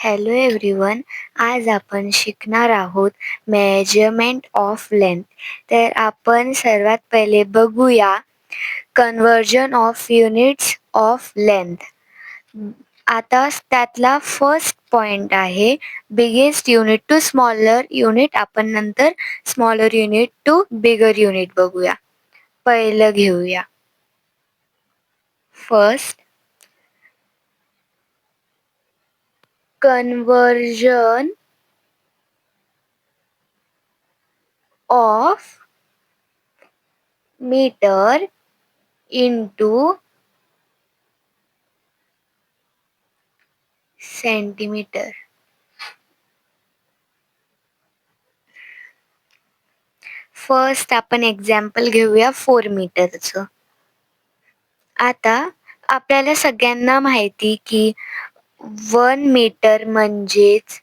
Hello everyone. आज आपण शिकणार आहोत मेजरमेंट ऑफ लेंथ. तर आपण सर्वात पहिले बघूया conversion of units of length. आता त्यातला फर्स्ट पॉइंट आहे biggest unit to smaller unit. आपण नंतर smaller unit to bigger unit बघूया. पहिलं घेऊया first conversion of metre into centimetre. First आपण एक्झाम्पल घेऊया 4 मीटरचं. आता आपल्याला सगळ्यांना माहिती की 1 मीटर म्हणजेच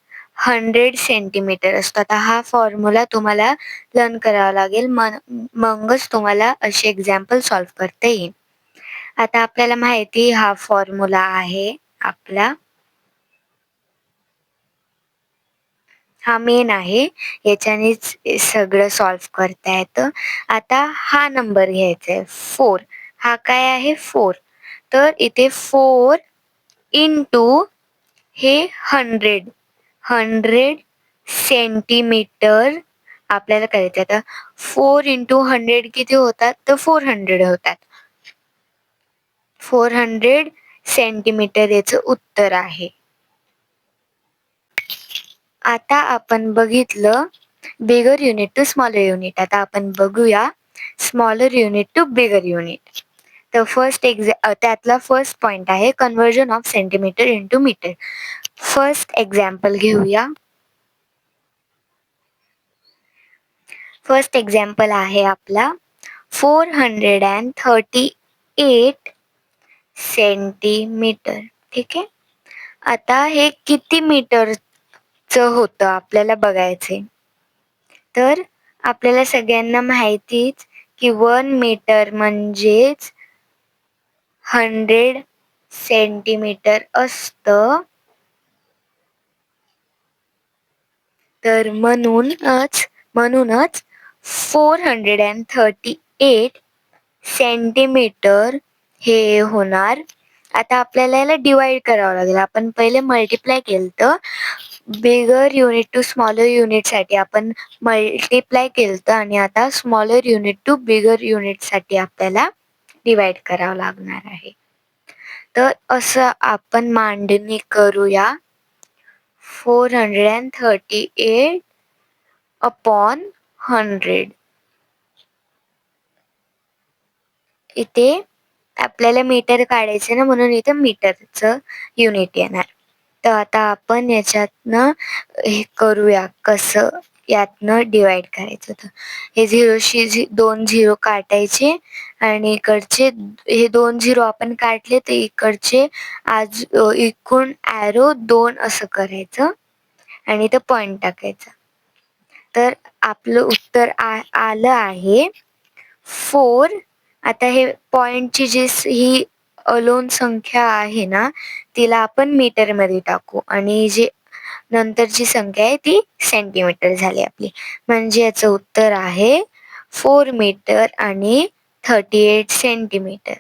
100 सेंटीमीटर असतो. आता हा फॉर्म्युला तुम्हाला लर्न करावा लागेल, मगच तुम्हाला असे एक्झाम्पल सॉल्व्ह करता येईल. आता आपल्याला माहिती हा फॉर्म्युला आहे आपला, हा मेन आहे, याच्यानेच सगळं सॉल्व्ह करता येतं. आता हा नंबर घ्यायचा आहे 4. हा काय आहे 4. तर इथे 4 इंटू हे 100 सेंटीमीटर आपल्याला करायचं. आता 4 इंटू 100 किती होतात, तर 400 होतात. 400 सेंटीमीटर याचं उत्तर आहे. आता आपण बघितलं bigger unit to smaller unit. आता आपण बघूया smaller unit to bigger unit. तर त्यातला फर्स्ट पॉइंट आहे conversion of centimetre into metre. First example घेऊया. फर्स्ट एक्झाम्पल आहे आपला 438 सेंटीमीटर. ठीक आहे. आता हे किती मीटरचं होतं आपल्याला बघायचंय. तर आपल्याला सगळ्यांना माहितीच की 1 मीटर म्हणजेच 100 सेंटीमीटर असतं. तर म्हणूनच 438 सेंटीमीटर हे होणार. आता आपल्याला याला डिवाइड करावं लागेल. आपण पहिले मल्टिप्लाय केलं तर bigger unit to smaller unit साठी आपण मल्टिप्लाय केलं आणि आता smaller unit to bigger unit साठी आपल्याला डिवाइड करावं लागणार आहे. तर असं आपण मांडणी करूया 438 अपॉन 100. इथे आपल्याला मीटर काढायचे ना, म्हणून इथे मीटरचं युनिट येणार. तर आता आपण याच्यातनं हे करूया कसं यातनं डिवाइड करायचं. तर हे 0शी 2 0 काटायचे आणि इकडचे हे 2 0 आपण काढले तर इकडचे इकडून ॲरो 2 असं करायचं आणि इथं पॉइंट टाकायचा. तर आपलं उत्तर आलं आहे 4. आता हे पॉइंटची जी ही अलोन संख्या आहे ना, तिला आपण मीटर मध्ये टाकू आणि जी नंतरची संख्या आहे ती सेंटीमीटर झाली आपली. म्हणजे याचं उत्तर आहे 4 मीटर आणि 38 सेंटीमीटर.